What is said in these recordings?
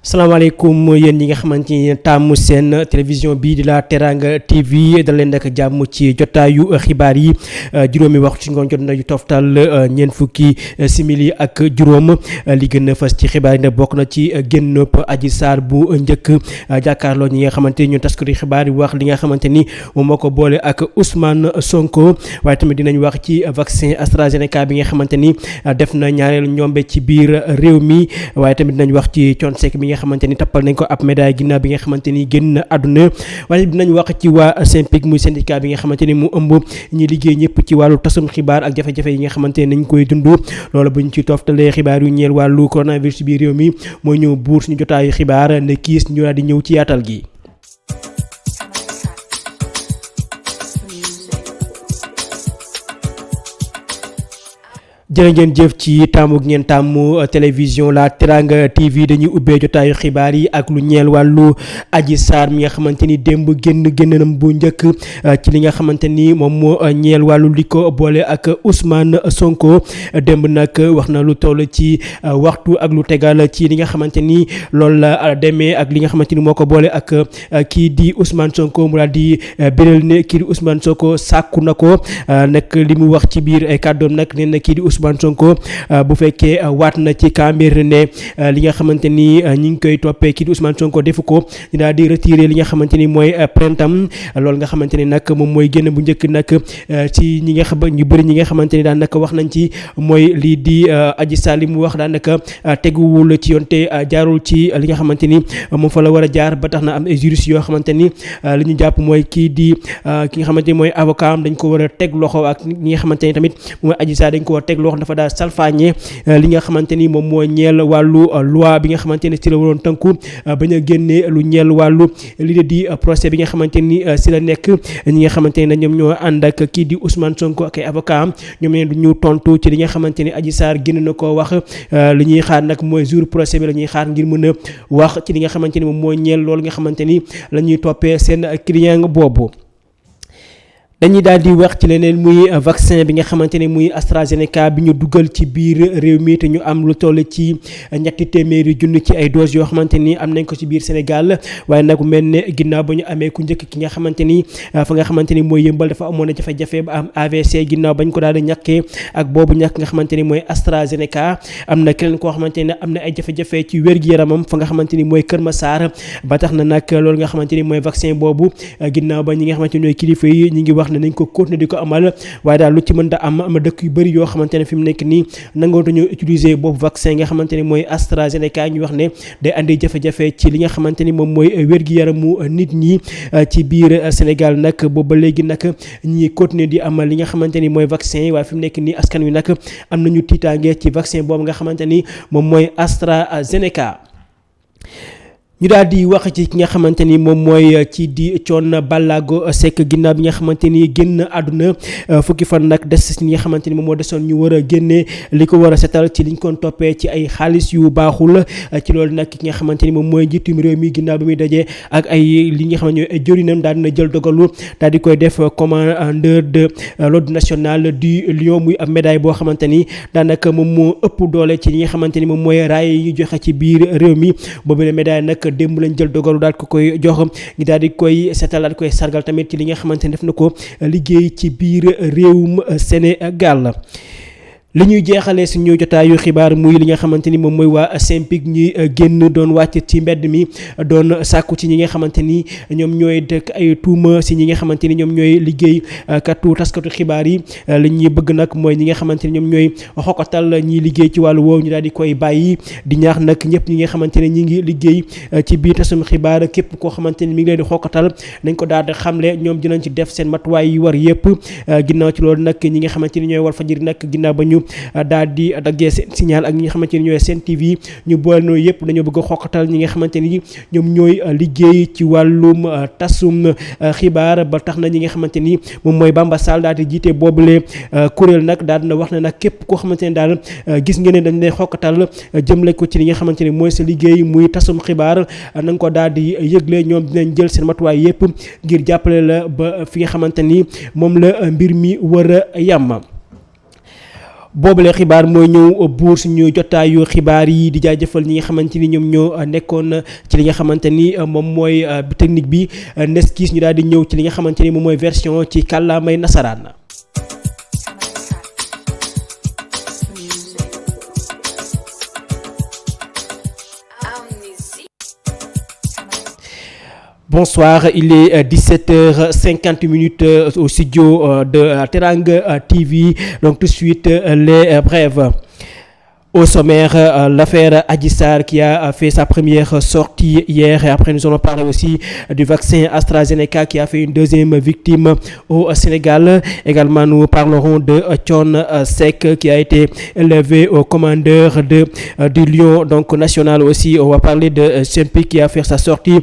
salaamaaleykum yéen ñi nga xamante ni taamu seen télévision bii di la Teranga TV da leen nag jàmm ci jotaayu xibaar yi juróomi waxtu ci ngoon jot na yu toftal ñeent fukki simili ak juróom li gën a fas ci xibaar yi nag bokk na ci génnub Adji Sarr bu njëkk jàkkaarloo ñi nga xamante ni ñun taskati xibaar yi wax li nga xamante ni moom moo ko boole ak Ousmane Sonko waaye tamit dinañ wax ci vaccin AstraZeneca bi nga xamante ni def na ñaareelu ñombe ci biir réew mi waaye tamit dinañ wax ci Thione Seck bi nga xamante ni tappal nañ ko ab médaille ginnaaw bi nga xamante ni génn àdduna waaye dinañ wax ci waa SYNPICS muy syndicat bi nga xamante ni mu ëmb ñi liggéey ñëpp ci wàllu tasum xibaar ak jafe-jafe yi nga xamante ni nañ koy dund loolu buñ ci toftalee xibaar yu ñeel wàllu coronavirus bi réew mi mooy ñëw buur suñu jotaayu xibaar ne kiis ñu daal di ñëw ci yaatal gi. jërë ngeen jëf ci taamu ngeen taamu télévision la Teranga TV dañuy ubbee jotaayu xibaar yi ak lu ñeel wàllu Adji Sarr mi nga xamante ni démb génnam bu njëkk ci li nga xamante ni moom moo ñeel wàllu li ko boole ak Ousmane Sonko démb nag wax na lu toll ci waxtu ak lu tegal ci li nga xamante ni loolu la demee ak li nga xamante ni moo ko boole ak kii di Ousmane Sonko mu daal di biral ne kii di Ousmane Sonko sàkku na ko nag li mu wax ci biir ay kàddoom nag nee na kii di Ousmane Sonko bu fekkee waat na ci Kambir ne li nga xamante ni ñi ngi koy toppee kii di Ousmane Sonko defu ko dinaa di retirer li nga xamante ni mooy printam loolu nga xamante ni nag moom mooy génn bu njëkk nag ci ñi nga xam ñu bëri ñi nga xamante ni daan naka wax nañ ci mooy lii di Adji Sarr li mu wax daan naka teguwul ci yoon te jaarul ci li nga xamante ni moom fa la war a jaar ba tax na am ay juristes yoo xamante ni li ñu jàpp mooy kii di ki nga xamante ni mooy avocat am dañ ko war a teg loxo ak ñi nga xamante ni tamit mooy Adji Sarr dañ ko war a teg loxo dafa daal salfaañe li nga xamante ni moom moo ñeel wàllu loi bi nga xamante ni ci la waroon tënku bañ a génnee lu ñeel wàllu li di procès bi nga xamante ni si la nekk ñi nga xamante ni ñoom ñoo ànd ak kii di Ousmane Sonko ak ay avocat am ñoom ne du ñu tontu ci li nga xamante ni Adji Sarr génn na koo wax li ñuy xaar nag mooy jour procès bi la ñuy xaar ngir mën a wax ci li nga xamante ni moom moo ñeel loolu nga xamante ni la ñuy toppee seen client boobu. dañuy daal di wax ci leneen muy vaccin bi nga xamante ne muy AstraZeneca bi ñu dugal ci biir réew mi te ñu am lu toll ci 200,000 ci ay doses yoo xamante ni am nañ ko ci biir Sénégal waaye nag mel ne ginnaaw ba ñu amee ku njëkk ki nga xamante ni fa nga xamante ni mooy yëmbal dafa amoon jafe-jafe ba am AVC ginnaaw bañ ko daal di ñàkkee ak boobu ñàkk nga xamante ni mooy AstraZeneca am na keneen koo xamante ne am na ay jafe-jafe ci wér-gu-yaramam fa nga xamante ni mooy Kër Massar ba tax na nag loolu nga xamante ni mooy vaccin boobu ginnaaw ba ñi nga xamante ni ñooy kilifa yi ñi ngi wax ne nañ ko continuer di ko amal waaye daal lu ci mën da am dëkk yu bëri yoo xamante ne fi mu nekk nii nangootuñu utiliser boobu vaccin nga xamante ni mooy AstraZeneca ñu wax ne day andi jafe-jafe ci li nga xamante ni moom mooy wér-gu-yaramu nit ñi ci biir Sénégal nag boobu ba léegi nag ñi continuer di amal li nga xamante ni mooy vaccin yi waaye fi mu nekk nii askan wi nag am nañu tiitaange ci vaccin boobu nga xamante ni moom mooy AstraZeneca. ñu daal di wax ci ki nga xamante ni moom mooy ci di Thione Ballago Seck ginnaaw bi nga xamante ni génn àdduna fukki fan nag des ci li nga xamante ni moom moo desoon ñu war a génnee li ko war a setal ci liñ ko toppee ci ay xaalis yu baaxul ci loolu nag ki nga xamante ni moom mooy njiitum réew mi ginnaaw bi muy dajee ak ay li nga xamante ne jëriñam daal dina jël dogalu daal di koy def commandeur de l'ordre national du Lion muy ab médaille boo xamante ni daanaka moom moo ëpp doole ci li nga xamante ni moom mooy raay yi ñu joxe ci biir réew mi boobu la médaille nag démb lañ jël dogalu daal ko koy jox ngi daal di koy seetal daal di koy sargal tamit ci li nga xamante ni def na ko liggéey ci biir réewum Sénégal. li ñuy jeexalee suñu jotaayu xibaar muy li nga xamante ni moom mooy waa SYNPICS ñi génn doon wàcc ci mbedd mi doon sàkku ci ñi nga xamante ni ñoom ñooy dëkk ay tuuma si ñi nga xamante ni ñoom ñooy liggéey taskatu xibaar yi li ñuy bëgg nag mooy ñi nga xamante ni ñoom ñooy xoqatal ñiy liggéey ci wàllu woowu ñu daal di koy bàyyi di ñaax nag ñëpp ñi nga xamante ne ñi ngi liggéey ci biir tasum xibaar képp koo xamante ni mi ngi leen di xoqatal nañ ko daal di xamle ñoom dinañ ci def seen matuwaay yi war yëpp ginnaaw ci loolu nag ñi nga xamante ni ñooy Walfadjri nag ginnaaw ba ñu daal di daggee seen signal ak ñi nga xamante ni ñooy seen TV ñu boole noonu yëpp dañoo bëgg a xoqatal ñi nga xamante ni ñoom ñooy liggéey ci wàllum tasum xibaar ba tax na ñi nga xamante ni moom mooy Bamba Sall daal di jiite boobule kuréel nag daal dina wax ne nag képp koo xamante ne daal gis ngeen ne dañ lay xoqatal jëmle ko ci li nga xamante ni mooy sa liggéey muy tasum xibaar na nga ko daal di yëgle ñoom dinañ jël seen matuwaay yëpp ngir jàppale la ba fi nga xamante ni moom la mbir mi war a yàmm. boobule xibaar mooy ñëw buur suñu jotaayu xibaar yi di jaajëfal ñi nga xamante ni ñoom ñoo nekkoon ci li nga xamante ni moom mooy technique bi neskis ñu daal di ñëw ci li nga xamante ni moom mooy version ci kàllaamay nasaraan. Bonsoir, il est 17h50 au studio de Teranga TV. Donc tout de suite les brèves. Au sommaire, l'affaire Adji Sarr qui a fait sa première sortie hier. Et après, nous allons parler aussi du vaccin AstraZeneca qui a fait une deuxième victime au Sénégal. Également, nous parlerons de Thione Seck qui a été élevé au commandeur du Lion donc national aussi. On va parler de Sempi qui a fait sa sortie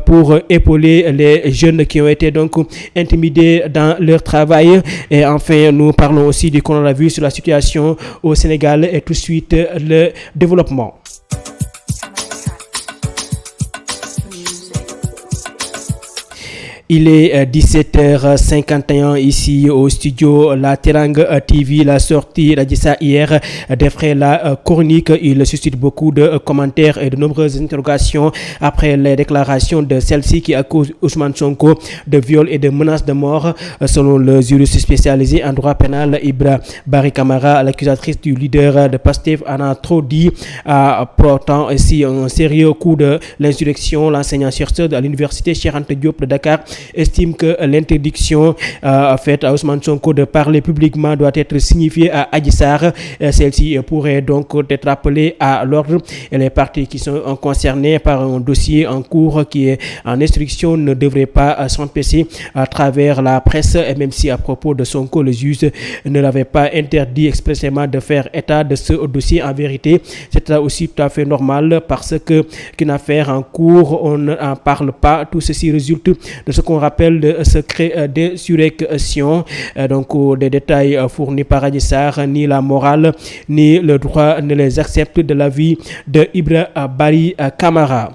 pour épauler les jeunes qui ont été donc intimidés dans leur travail. Et enfin, nous parlons aussi du coronavirus, sur la situation au Sénégal et tout de suite le développement. Il est 17h51 ici au studio La Teranga TV. La sortie d'Adji Sarr hier d'après la chronique, il suscite beaucoup de commentaires et de nombreuses interrogations après les déclarations de celle-ci qui accuse Ousmane Sonko de viol et de menaces de mort. Selon le juriste spécialisé en droit pénal Ibra Barry Camara, l'accusatrice du leader de Pastef en a trop dit, portant ainsi un sérieux coup de l'insurrection. L'enseignant-chercheur de l'université Cheikh Anta Diop de Dakar estime que l'interdiction faite à Ousmane Sonko de parler publiquement doit être signifiée à Adji Sarr. Celle-ci pourrait donc être appelée à l'ordre, et les parties qui sont concernées par un dossier en cours qui est en instruction ne devraient pas s'empêcher à travers la presse. Et même si à propos de Sonko, le juge ne l'avait pas interdit expressément de faire état de ce dossier, en vérité c'est aussi tout à fait normal parce qu'une affaire en cours, on n'en parle pas. Tout ceci résulte de ce qu'on rappelle le secret d'insurrection. Donc des détails fournis par Adji Sarr, ni la morale ni le droit ne les acceptent, de l'avis de Ibra Barry Camara.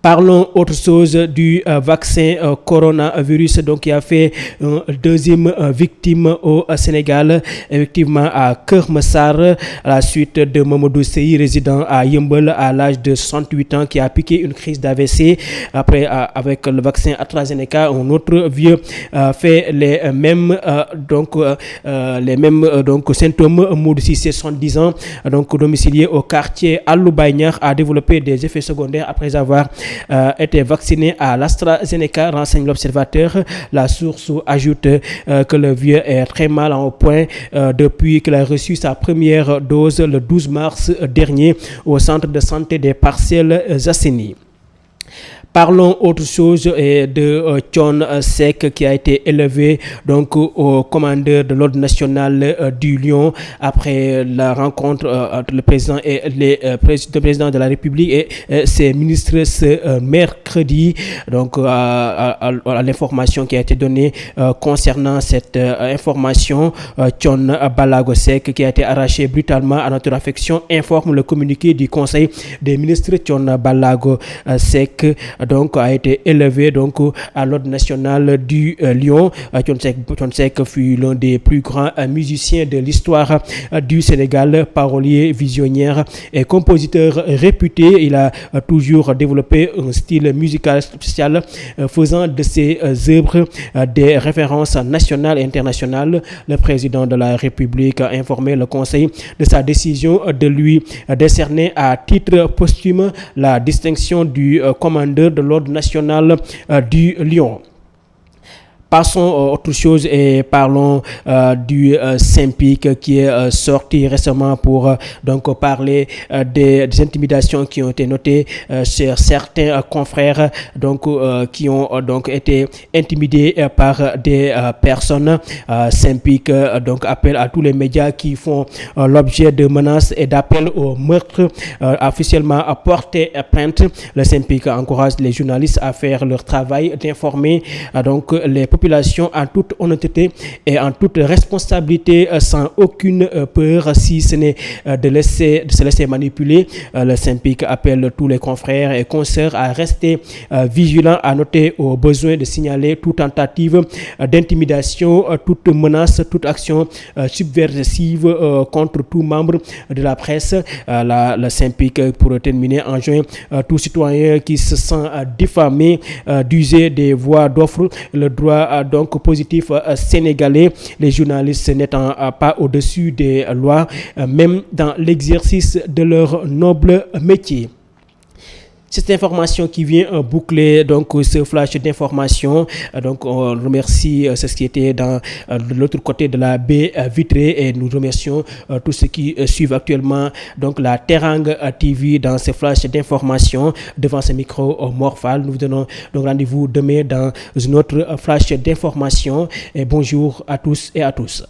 Parlons autre chose du vaccin coronavirus donc qui a fait une deuxième victime au Sénégal, effectivement à Keur Massar, à la suite de Mamadou Sey, résident à Yeumbeul à l'âge de 68 ans, qui a piqué une crise d'AVC. Après, avec le vaccin AstraZeneca, un autre vieux fait les mêmes symptômes. Modou Cissé, 70 ans, donc domicilié au quartier Alou Baye, a développé des effets secondaires après avoir été vacciné à l'AstraZeneca, renseigne l'Observateur. La source ajoute que le vieux est très mal au point depuis qu'il a reçu sa première dose le 12 mars dernier au centre de santé des Parcelles Assainies. Parlons autre chose de Thione Seck qui a été élevé donc au commandeur de l'ordre national du Lion après la rencontre entre le président et le président de la République et ses ministres ce mercredi. Donc à l'information qui a été donnée concernant cette information, Thione Ballago Seck, qui a été arraché brutalement à notre affection, informe le communiqué du Conseil des ministres. Thione Ballago Seck donc a été élevé donc à l'ordre national du Lion. Thione Seck fut l'un des plus grands musiciens de l'histoire du Sénégal, parolier, visionnaire et compositeur réputé. Il a toujours développé un style musical spécial, faisant de ses œuvres des références nationales et internationales. Le président de la République a informé le Conseil de sa décision de lui décerner à titre posthume la distinction du commandeur de l'ordre national du Lion. Passons à autre chose et parlons du Synpic qui est sorti récemment pour donc parler des intimidations qui ont été notées sur certains confrères donc qui ont donc été intimidés par des personnes. Synpic donc appelle à tous les médias qui font l'objet de menaces et d'appels au meurtre officiellement à porter plainte. Le Synpic encourage les journalistes à faire leur travail d'informer donc les populations populations en toute honnêteté et en toute responsabilité, sans aucune peur, si ce n'est de se laisser manipuler. Le SYNPICS appelle tous les confrères et consoeurs à rester vigilants, à noter au besoin de signaler toute tentative d'intimidation, toute menace, toute action subversive contre tout membre de la presse. Le SYNPICS, pour terminer, enjoint tout citoyen qui se sent diffamé d'user des voies d'offre le droit donc positif sénégalais, les journalistes n'étant pas au-dessus des lois, même dans l'exercice de leur noble métier. Cette information qui vient boucler donc ce flash d'information. Donc on remercie ceux qui étaient de l'autre côté de la baie vitrée, et nous remercions tous ceux qui suivent actuellement donc la Teranga TV dans ce flash d'information. Devant ce micro, Mor Fall, nous vous donnons donc rendez-vous demain dans une autre flash d'information, et bonjour à tous et à tous.